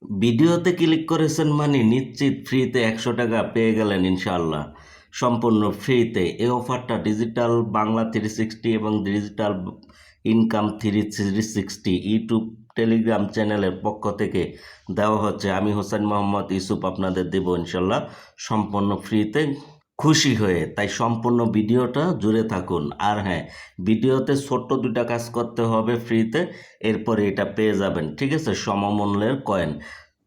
ভিডিওতে ক্লিক করেছেন মানে নিশ্চিত ফ্রিতে 100 টাকা পেয়ে গেলেন ইনশাআল্লাহ, সম্পূর্ণ ফ্রিতে। এই অফারটা ডিজিটাল বাংলা 360 এবং ডিজিটাল ইনকাম 360 ইউটিউব টেলিগ্রাম চ্যানেলের পক্ষ থেকে দেওয়া হচ্ছে। আমি হোসেন মোহাম্মদ ইউসুফ আপনাদের দেব ইনশাল্লাহ সম্পূর্ণ ফ্রিতে, খুশি হয়ে। তাই সম্পূর্ণ ভিডিওটা জুড়ে থাকুন। আর হ্যাঁ, ভিডিওতে ছোট্ট দুটা কাজ করতে হবে ফ্রিতে, এরপরে এটা পেয়ে যাবেন, ঠিক আছে, সমমূল্যের কয়েন।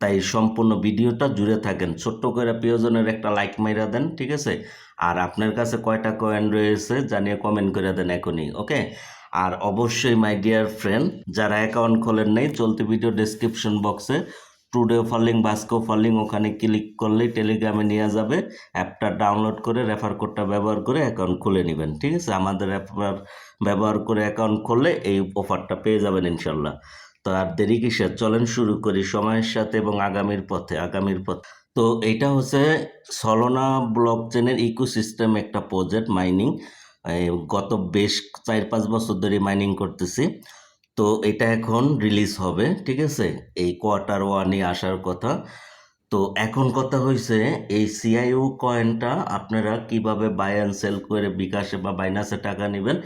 তাই সম্পূর্ণ ভিডিওটা জুড়ে থাকেন। ছোট্ট করে প্রিয়জনের একটা লাইক মাইরা দেন, ঠিক আছে। আর আপনার কাছে কয়টা কয়েন রয়েছে জানিয়ে কমেন্ট করে দেন এখনই, ওকে। আর অবশ্যই মাই ডিয়ার ফ্রেন্ড, যারা অ্যাকাউন্ট খোলেন নাই, চলতি ভিডিও ডেসক্রিপশন বক্সে টুডে ফার্লিং বাস্কো ফার্লিং ওখানে ক্লিক করলেই টেলিগ্রামে নিয়ে যাবে। অ্যাপটা ডাউনলোড করে রেফার কোডটা ব্যবহার করে অ্যাকাউন্ট খুলে নেবেন, ঠিক আছে। আমাদের অ্যাপ ব্যবহার করে অ্যাকাউন্ট খুললে এই অফারটা পেয়ে যাবেন ইনশাল্লাহ। তো আর দেরি কিসের, চলেন শুরু করি সময়ের সাথে এবং আগামীর পথে। তো এটা হচ্ছে সলোনা ব্লক চেনের ইকোসিস্টেম একটা প্রজেক্ট মাইনিং। গত বেশ 4-5 বছর ধরে মাইনিং করতেছি। তো এটা এখন রিলিজ হবে, ঠিক আছে, এই Q1 আসার কথা। তো এখন কথা হয়েছে এই সিআইইউ কয়েনটা আপনারা কিভাবে বাই অ্যান্ড সেল করে বিকাশে বা বাইনাসে টাকা নেবেন,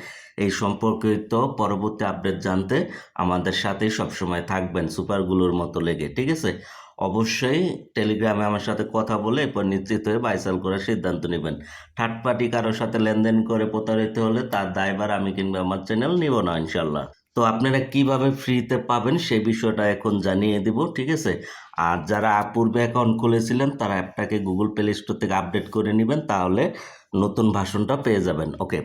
এই সম্পর্কিত পরবর্তী আপডেট জানতে আমাদের সাথেই সবসময় থাকবেন সুপারগুলোর মতো লেগে, ঠিক আছে। অবশ্যই টেলিগ্রামে আমার সাথে কথা বলে এরপর নিশ্চিত হয়ে বাই সেল করার সিদ্ধান্ত নেবেন। থার্ড পার্টি কারোর সাথে লেনদেন করে প্রতারিত হলে তার দায়ভার আমি কিংবা আমার চ্যানেল নিব না ইনশাল্লাহ। তো আপনারা কিভাবে ফ্রিতে পাবেন সেই বিষয়টা এখন জানিয়ে দিব, ঠিক আছে। আর যারা পূর্বে অ্যাকাউন্ট খুলেছিলেন তারা অ্যাপটাকে গুগল প্লে স্টোর থেকে আপডেট করে নেবেন, তাহলে নতুন ভার্সনটা পেয়ে যাবেন, ওকে।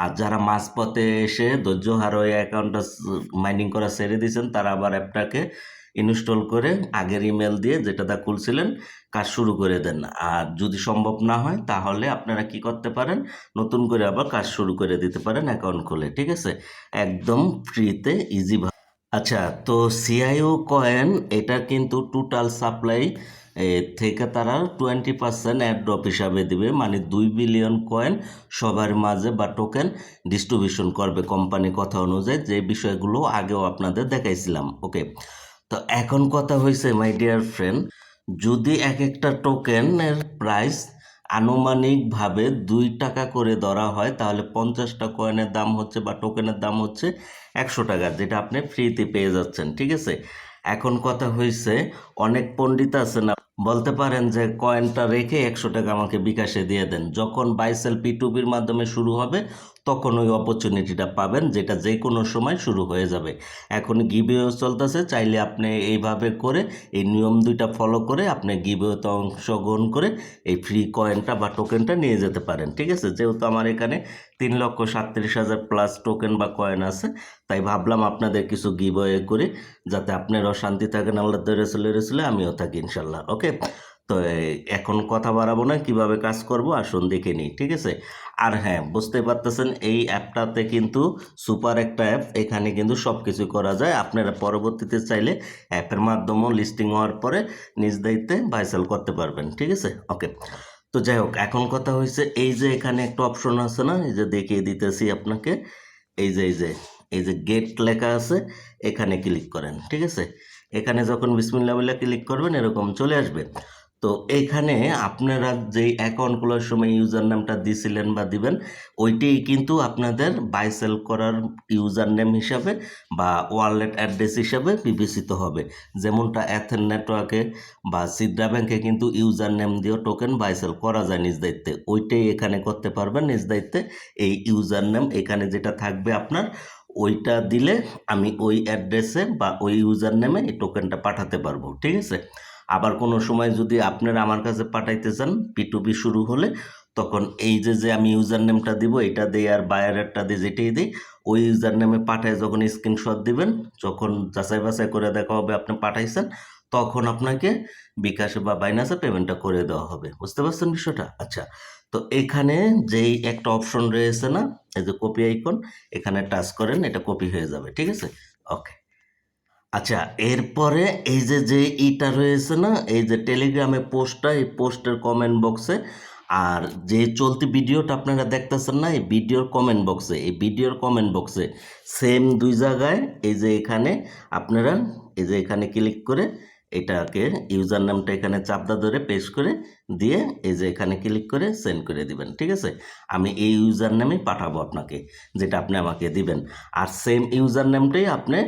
আর যারা মাঝপথে এসে ধৈর্য হার হয়ে অ্যাকাউন্টটা মাইনিং করা ছেড়ে দিয়েছেন, তারা আবার অ্যাপটাকে ইনস্টল করে আগের ইমেল দিয়ে যেটা খুলছিলেন কাজ শুরু করে দেন। আর যদি সম্ভব না হয় তাহলে আপনারা কি করতে পারেন, নতুন করে আবার কাজ শুরু করে দিতে পারেন অ্যাকাউন্ট খুলে, ঠিক আছে, একদম ফ্রিতে ইজি। আচ্ছা, তো সিআইও কয়েন এটা কিন্তু টোটাল সাপ্লাই থেকে তারা 20% অ্যাড্রপ হিসাবে দিবে, মানে 2 বিলিয়ন কয়েন সবার মাঝে বা টোকেন ডিস্ট্রিবিউশন করবে কোম্পানি কথা অনুযায়ী, যে বিষয়গুলো আগেও আপনাদের দেখাইছিলাম, ওকে। তো এখন কথা হয়েছে মাই ডিয়ার ফ্রেন্ড, যদি এক একটা টোকেনের প্রাইস আনুমানিকভাবে 2 টাকা করে ধরা হয়, তাহলে 50টা কয়েনের দাম হচ্ছে বা টোকেনের দাম হচ্ছে 100 টাকা, যেটা আপনি ফ্রিতে পেয়ে যাচ্ছেন, ঠিক আছে। এখন কথা হয়েছে, অনেক পণ্ডিত আছে না, বলতে পারেন যে কয়েনটা রেখে 100 টাকা আমাকে বিকাশে দিয়ে দেন। যখন বাইসেল P2Pর মাধ্যমে শুরু হবে তখন ওই অপরচুনিটিটা পাবেন, যেটা যে কোনো সময় শুরু হয়ে যাবে। এখন গিভওয়ে চলতেছে, চাইলে আপনি এইভাবে করে এই নিয়ম দুইটা ফলো করে আপনি গিভওয়েতে অংশগ্রহণ করে এই ফ্রি কয়েনটা বা টোকেনটা নিয়ে যেতে পারেন, ঠিক আছে। যেহেতু আমার এখানে 3,37,000 প্লাস টোকেন বা কয়েন আছে, তাই ভাবলাম আপনাদের কিছু গিভওয়ে করি, যাতে আপনারাও শান্তি থাকেন, আল্লাহ রসুলে আমিও থাকি ইনশাল্লাহ, ওকে। তো এখন কথা বাড়াবো না, কিভাবে কাজ করব আসুন দেখে নিই, ঠিক আছে। আর হ্যাঁ, বুঝতে পারতেছেন এই অ্যাপটাতে কিন্তু সুপার একটা অ্যাপ, এখানে কিন্তু সব কিছু করা যায়। আপনারা পরবর্তীতে চাইলে অ্যাপের মাধ্যমেও লিস্টিং হওয়ার পরে নিজ দায়িত্বে বাই সেল করতে পারবেন, ঠিক আছে, ওকে। তো যাই হোক, এখন কথা হয়েছে এই যে এখানে একটা অপশন আছে না, এই যে দেখিয়ে দিতেছি আপনাকে, এই যে গেট লেখা আছে, এখানে ক্লিক করেন, ঠিক আছে। এখানে যখন বিসমিল্লাহ বলে ক্লিক করবেন এরকম চলে আসবে। তো এখানে আপনারা যেই অ্যাকাউন্ট খোলার সময় ইউজার নামটা দিয়েছিলেন বা দিবেন, ওইটাই কিন্তু আপনাদের বাই সেল করার ইউজার নেম হিসাবে বা ওয়ালেট অ্যাড্রেস হিসাবে বিবেচিত হবে। যেমনটা অ্যাথেন নেটওয়ার্কে বা সিদ্রা ব্যাংকে কিন্তু ইউজার নেম দিয়েও টোকেন বাই সেল করা যায় নিজ দায়িত্বে, ওইটাই এখানে করতে পারবেন নিজ দায়িত্বে। এই ইউজার নেম এখানে যেটা থাকবে আপনার, ওইটা দিলে আমি ওই অ্যাড্রেসে বা ওই ইউজার নেমে এই টোকেনটা পাঠাতে পারবো, ঠিক আছে। আবার কোনো সময় যদি আপনারা আমার কাছে পাঠাইতে চান P2P শুরু হলে, তখন এই যে আমি ইউজার নেমটা দিব এটা দিই আর বায়ারেরটা দিই, যেটাই দিই ওই ইউজার নেমে পাঠায় যখন স্ক্রিনশট দিবেন, যখন যাচাই বাছাই করে দেখা হবে আপনি পাঠাইছেন, তখন আপনাকে বিকাশে বা বাইনাসে পেমেন্টটা করে দেওয়া হবে। বুঝতে পারছেন বিষয়টা? আচ্ছা, তো এখানে যেই একটা অপশন রয়েছে না, এই যে কপি আইকন, এখানে টাচ করেন, এটা কপি হয়ে যাবে, ঠিক আছে, ওকে। আচ্ছা, এরপরে এই যে ইটা রয়েছে না, এই যে টেলিগ্রামে পোস্টটা, এই পোস্টের কমেন্ট বক্সে, আর যে চলতি ভিডিওটা আপনারা দেখতেছেন না, এই ভিডিওর কমেন্ট বক্সে সেম দুই জায়গায় এই যে এখানে আপনারা এই যে এখানে ক্লিক করে এটাকে ইউজার নামটা এখানে চাপদা ধরে পেস্ট করে দিয়ে এই যে এখানে ক্লিক করে সেন্ড করে দিবেন। ঠিক আছে, আমি এই ইউজার নামেই পাঠাবো আপনাকে, যেটা আপনি আমাকে দিবেন। আর সেম ইউজার নামটাই আপনি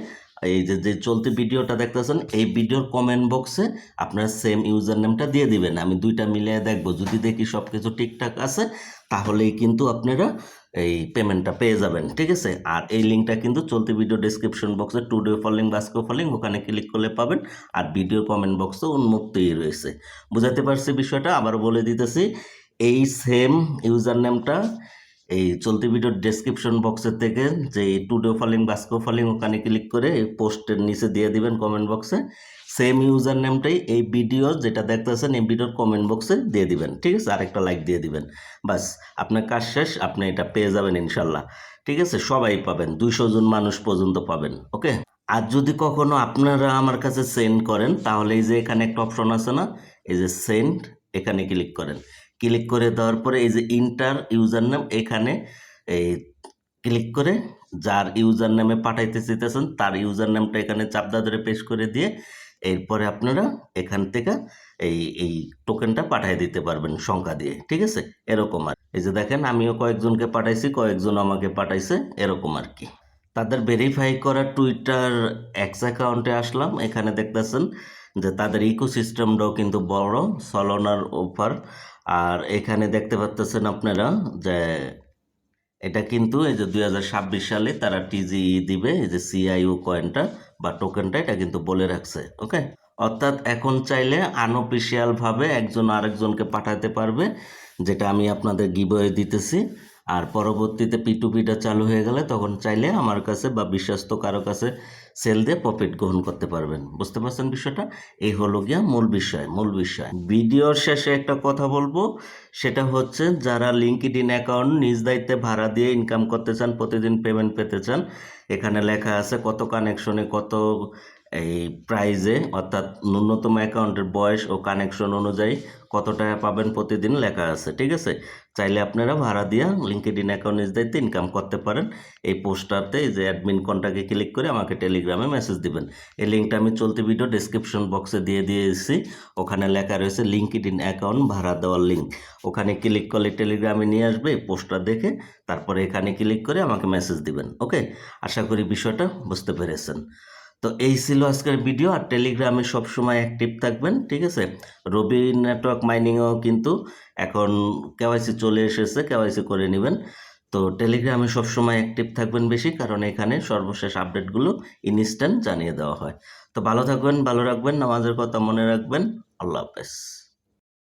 এই যে চলতি ভিডিওটা দেখতেছেন এই ভিডিওর কমেন্ট বক্সে আপনার সেম ইউজার নেমটা দিয়ে দিবেন। আমি দুইটা মিলিয়ে দেখবো, যদি দেখি সব কিছু ঠিকঠাক আছে তাহলেই কিন্তু আপনারা এই পেমেন্টটা পেয়ে যাবেন। ঠিক আছে, আর এই লিঙ্কটা কিন্তু চলতি ভিডিও ডেসক্রিপশন বক্সে টুডে ফলিং বাস্কো ফলিং ওখানে ক্লিক করলে পাবেন, আর ভিডিও কমেন্ট বক্সও উন্মুক্তই রয়েছে। বুঝাতে পারছি বিষয়টা? আবার বলে দিতেছি, এই সেম ইউজার নেমটা এই চলতি ভিডিওর ডেসক্রিপশন বক্সের থেকে যে টুডে ফলিং বাস্কো ফলিং ওখানে ক্লিক করে এই পোস্টের নিচে দিয়ে দিবেন কমেন্ট বক্সে। সেম ইউজার নেমটাই এই ভিডিও যেটা দেখতেছেন এই ভিডিওর কমেন্ট বক্সে দিয়ে দিবেন। ঠিক আছে, আরেকটা লাইক দিয়ে দিবেন, বাস আপনার কাজ শেষ, আপনি এটা পেয়ে যাবেন ইনশাল্লাহ। ঠিক আছে, সবাই পাবেন, 200 জন মানুষ পর্যন্ত পাবেন। ওকে, আর যদি কখনো আপনারা আমার কাছে সেন্ড করেন তাহলে এই যে এখানে একটা অপশন আছে না, এই যে সেন্ড, এখানে ক্লিক করেন। ক্লিক করে দেওয়ার পরে এই যে ইন্টার ইউজার নেম, এখানে এই ক্লিক করে যার ইউজার নেমে পাঠাইতে চাইতেছেন তার ইউজার নেমটা এখানে চাপদা ধরে পেস্ট করে দিয়ে এরপরে আপনারা এখান থেকে এই টোকেনটা পাঠিয়ে দিতে পারবেন সংখ্যা দিয়ে। ঠিক আছে, এরকম আর এই যে দেখেন আমিও কয়েকজনকে পাঠাইছি, কয়েকজন আমাকে পাঠাইছে, এরকম আর কি। তাদের ভেরিফাই করা টুইটার এক্স অ্যাকাউন্টে আসলাম, এখানে দেখতেছেন যে তাদের ইকোসিস্টেমটাও কিন্তু বড়, সলোনার অফার। আর এখানে দেখতে পাচ্ছেন আপনারা যে এটা কিন্তু এই যে 2026 সালে তারা টিজি দিবে, এই যে সিআইও কয়েনটা বা টোকেনটা এটা কিন্তু বলে রাখছে। ওকে, অর্থাৎ এখন চাইলে আনঅফিসিয়াল ভাবে একজন আরেকজনকে পাঠাতে পারবে, যেটা আমি আপনাদের গিভওয়ে দিতেছি। আর পরবর্তীতে পিটুপিটা চালু হয়ে গেলে তখন চাইলে আমার কাছে বা বিশ্বস্ত কারো কাছে সেল দিয়ে প্রফিট গ্রহণ করতে পারবেন। বুঝতে পারছেন বিষয়টা? এই হলো গিয়া মূল বিষয়। ভিডিওর শেষে একটা কথা বলবো, সেটা হচ্ছে যারা লিঙ্কডইন অ্যাকাউন্ট নিজ দায়িত্বে ভাড়া দিয়ে ইনকাম করতে চান, প্রতিদিন পেমেন্ট পেতে চান, এখানে লেখা আছে কত কানেকশনে কত এই প্রাইজে, অর্থাৎ ন্যূনতম অ্যাকাউন্টের বয়স ও কানেকশন অনুযায়ী কত টাকা পাবেন প্রতিদিন লেখা আছে। ঠিক আছে, চাইলে আপনারা ভাড়া দিয়া লিঙ্কডইন অ্যাকাউন্ট নিজ দায়িত্বে ইনকাম করতে পারেন। এই পোস্টারতে এই যে অ্যাডমিন কন্টাক্টে ক্লিক করে আমাকে টেলিগ্রামে মেসেজ দিবেন। এই লিঙ্কটা আমি চলতি ভিডিও ডেসক্রিপশন বক্সে দিয়ে দিয়েছি, ওখানে লেখা রয়েছে লিঙ্কডইন অ্যাকাউন্ট ভাড়া দেওয়ার লিঙ্ক। ওখানে ক্লিক করলে টেলিগ্রামে নিয়ে আসবে, এই পোস্টার দেখে তারপরে এখানে ক্লিক করে আমাকে মেসেজ দিবেন। ওকে, আশা করি বিষয়টা বুঝতে পেরেছেন। তো এই ছিল আজকের ভিডিও। আর টেলিগ্রামে সবসময় অ্যাক্টিভ থাকবেন। ঠিক আছে, রবি নেটওয়ার্ক মাইনিংয়েও কিন্তু এখন কেওয়াইসি চলে এসেছে, কেওয়াইসি করে নেবেন। তো টেলিগ্রামে সবসময় অ্যাক্টিভ থাকবেন বেশি, কারণ এখানে সর্বশেষ আপডেটগুলো ইনস্ট্যান্ট জানিয়ে দেওয়া হয়। তো ভালো থাকবেন, ভালো রাখবেন, নামাজের কথা মনে রাখবেন। আল্লাহ হাফেজ।